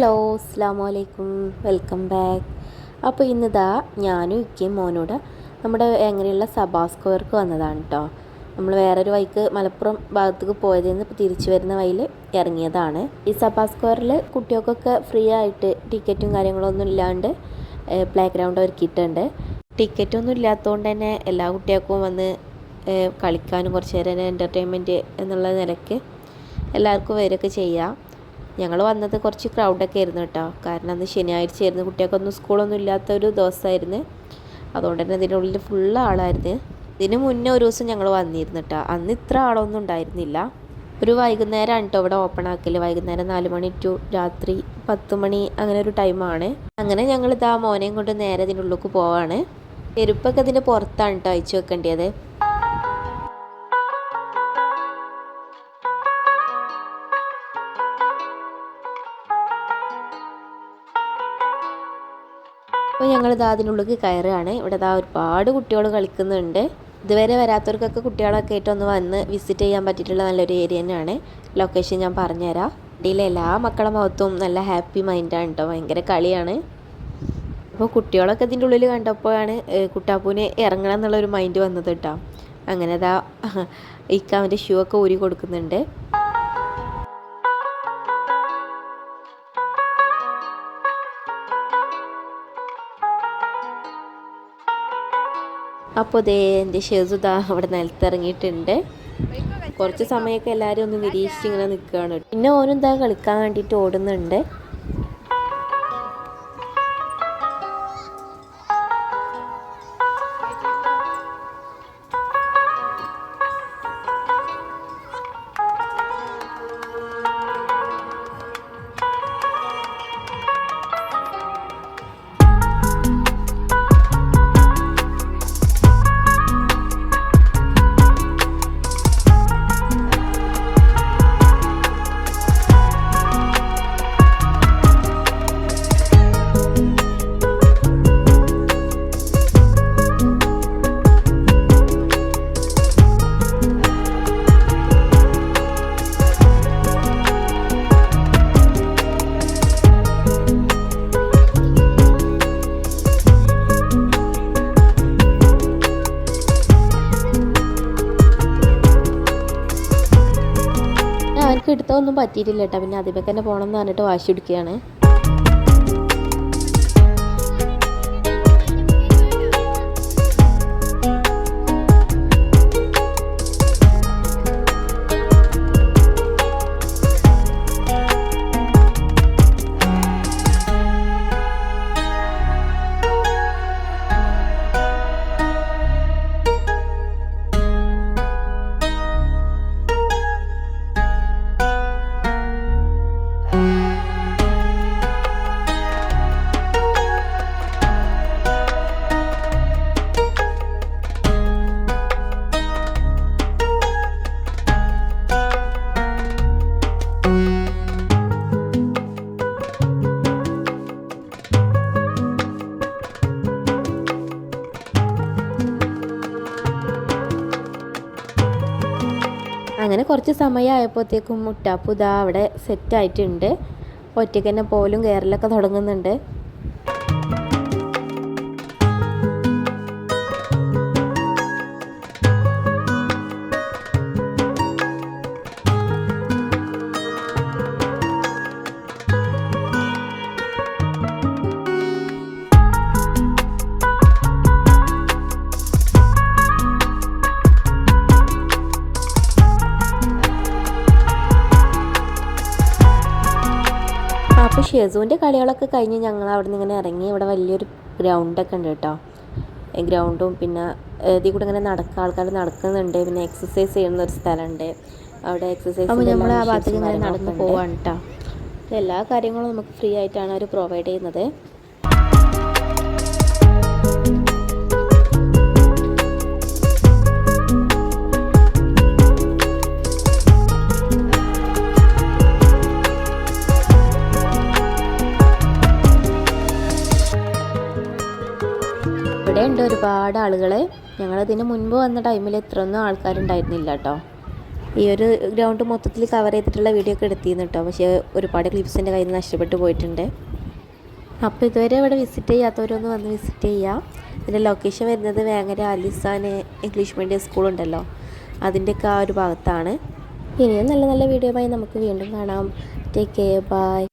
Hello അസ്സലാമു അലൈക്കും, welcome back. അപ്പോൾ ഇന്നിതാ ഞാനും ഇക്കയും മോനോട് നമ്മുടെ എങ്ങനെയുള്ള സബാ സ്ക്വയർക്ക് വന്നതാണ് കേട്ടോ. നമ്മൾ വേറൊരു വഴിക്ക് മലപ്പുറം ഭാഗത്തേക്ക് പോയതിൽ നിന്ന് ഇപ്പോൾ തിരിച്ചു വരുന്ന വഴിയിൽ ഇറങ്ങിയതാണ്. ഈ സബാ സ്ക്വയറിൽ കുട്ടികൾക്കൊക്കെ ഫ്രീ ആയിട്ട് ടിക്കറ്റും കാര്യങ്ങളൊന്നും ഇല്ലാണ്ട് പ്ലേ ഗ്രൗണ്ട് ഒരുക്കിയിട്ടുണ്ട്. ടിക്കറ്റൊന്നും ഇല്ലാത്തതുകൊണ്ട് തന്നെ എല്ലാ കുട്ടികൾക്കും വന്ന് കളിക്കാനും കുറച്ച് നേരം എൻ്റർടൈൻമെൻറ്റ് എന്നുള്ള നിലയ്ക്ക് എല്ലാവർക്കും വരികയൊക്കെ ചെയ്യാം. ഞങ്ങൾ വന്നത് കുറച്ച് ക്രൗഡൊക്കെ ആയിരുന്നു കേട്ടോ. കാരണം അന്ന് ശനിയാഴ്ച ആയിരുന്നു, കുട്ടികൾക്കൊന്നും സ്കൂളൊന്നും ഇല്ലാത്തൊരു ദിവസമായിരുന്നു. അതുകൊണ്ട് തന്നെ ഇതിനുള്ളിൽ ഫുള്ള് ആളായിരുന്നു. ഇതിന് മുന്നേ ഒരു ദിവസം ഞങ്ങൾ വന്നിരുന്നു കേട്ടോ. അന്ന് ഇത്ര ആളൊന്നും ഉണ്ടായിരുന്നില്ല. ഒരു വൈകുന്നേരമാണ് കേട്ടോ ഇവിടെ ഓപ്പൺ ആക്കൽ. വൈകുന്നേരം 4 മണി ടു രാത്രി 10 മണി അങ്ങനെ ഒരു ടൈമാണ്. അങ്ങനെ ഞങ്ങളിതാ മോനെയും കൊണ്ട് നേരെ ഇതിൻ്റെ ഉള്ളിലേക്ക് പോവാണ്. ചെരുപ്പൊക്കെ ഇതിൻ്റെ പുറത്താണ് കേട്ടോ അയച്ചു വെക്കേണ്ടത്. അപ്പോൾ ഞങ്ങളിതാ അതിനുള്ളിൽ കയറുകയാണ്. ഇവിടെ ഇതാ ഒരുപാട് കുട്ടികൾ കളിക്കുന്നുണ്ട്. ഇതുവരെ വരാത്തവർക്കൊക്കെ കുട്ടികളൊക്കെ ആയിട്ടൊന്ന് വന്ന് വിസിറ്റ് ചെയ്യാൻ പറ്റിയിട്ടുള്ള നല്ലൊരു ഏരിയ തന്നെയാണ്. ലൊക്കേഷൻ ഞാൻ പറഞ്ഞുതരാം. ഇന്ത്യയിലെ എല്ലാ മക്കളെ മുഖത്തും നല്ല ഹാപ്പി മൈൻഡാണ് കേട്ടോ. ഭയങ്കര കളിയാണ്. അപ്പോൾ കുട്ടികളൊക്കെ ഇതിൻ്റെ ഉള്ളിൽ കണ്ടപ്പോഴാണ് കുട്ടാപ്പൂന് ഇറങ്ങണം എന്നുള്ളൊരു മൈൻഡ് വന്നത് കേട്ടോ. അങ്ങനെ ഇതാ ഇക്കാവിൻ്റെ ഷൂ ഒക്കെ ഊരി കൊടുക്കുന്നുണ്ട്. അപ്പോൾ ദേ എൻ്റെ ഷേസ് ഇതാ അവിടെ നിലത്തിറങ്ങിയിട്ടുണ്ട്. കുറച്ച് സമയമൊക്കെ എല്ലാവരും ഒന്ന് നിരീക്ഷിച്ച് ഇങ്ങനെ നിൽക്കുകയാണ്. പിന്നെ ഓനും ഇതാ കളിക്കാൻ വേണ്ടിയിട്ട് ഓടുന്നുണ്ട്. അവർക്ക് എടുത്തൊന്നും പറ്റിയിട്ടില്ല കേട്ടോ. പിന്നെ അതിലേക്ക് തന്നെ പോകണം എന്ന് പറഞ്ഞിട്ട് വാശി പിടിക്കുകയാണ്. അങ്ങനെ കുറച്ച് സമയമായപ്പോഴത്തേക്കും മുട്ടാപ്പു ഇതാ അവിടെ സെറ്റായിട്ടുണ്ട്. ഒറ്റയ്ക്ക് തന്നെ പോലും കയറലൊക്കെ തുടങ്ങുന്നുണ്ട്. അപ്പോൾ ഷെസൂൻ്റെ കളികളൊക്കെ കഴിഞ്ഞ് ഞങ്ങൾ അവിടെ നിന്ന് ഇങ്ങനെ ഇറങ്ങി. ഇവിടെ വലിയൊരു ഗ്രൗണ്ടൊക്കെ ഉണ്ട് കേട്ടോ. ഗ്രൗണ്ടും പിന്നെ ഇതിൽ കൂടെ ഇങ്ങനെ ആൾക്കാർ നടക്കുന്നുണ്ട്. പിന്നെ എക്സസൈസ് ചെയ്യുന്ന ഒരു സ്ഥലമുണ്ട് അവിടെ. എക്സസൈസ് അപ്പോൾ നമ്മൾ ആ ഭാഗത്തേക്ക് ഇങ്ങനെ നടന്ന് പോവാണ് കേട്ടോ. എല്ലാ കാര്യങ്ങളും നമുക്ക് ഫ്രീ ആയിട്ടാണ് അവർ പ്രൊവൈഡ് ചെയ്യുന്നത്. ഇവിടെ ഉണ്ട് ഒരുപാട് ആളുകൾ. ഞങ്ങളതിന് മുൻപ് വന്ന ടൈമിൽ ഇത്രയൊന്നും ആൾക്കാരുണ്ടായിരുന്നില്ല കേട്ടോ. ഈ ഒരു ഗ്രൗണ്ട് മൊത്തത്തിൽ കവർ ചെയ്തിട്ടുള്ള വീഡിയോ ഒക്കെ എടുത്തിരുന്നു കേട്ടോ. പക്ഷേ ഒരുപാട് ക്ലിപ്സ് എൻ്റെ കയ്യിൽ നിന്ന് നഷ്ടപ്പെട്ടു പോയിട്ടുണ്ട്. അപ്പോൾ ഇതുവരെ ഇവിടെ വിസിറ്റ് ചെയ്യാത്തവരൊന്ന് വന്ന് വിസിറ്റ് ചെയ്യുക. ഇതിൻ്റെ ലൊക്കേഷൻ വരുന്നത് വേങ്ങര അലിസാൻ ഇംഗ്ലീഷ് മീഡിയം സ്കൂളുണ്ടല്ലോ, അതിൻ്റെയൊക്കെ ആ ഒരു ഭാഗത്താണ്. ഇനിയും നല്ല നല്ല വീഡിയോയുമായി നമുക്ക് വീണ്ടും കാണാം. Take care, by.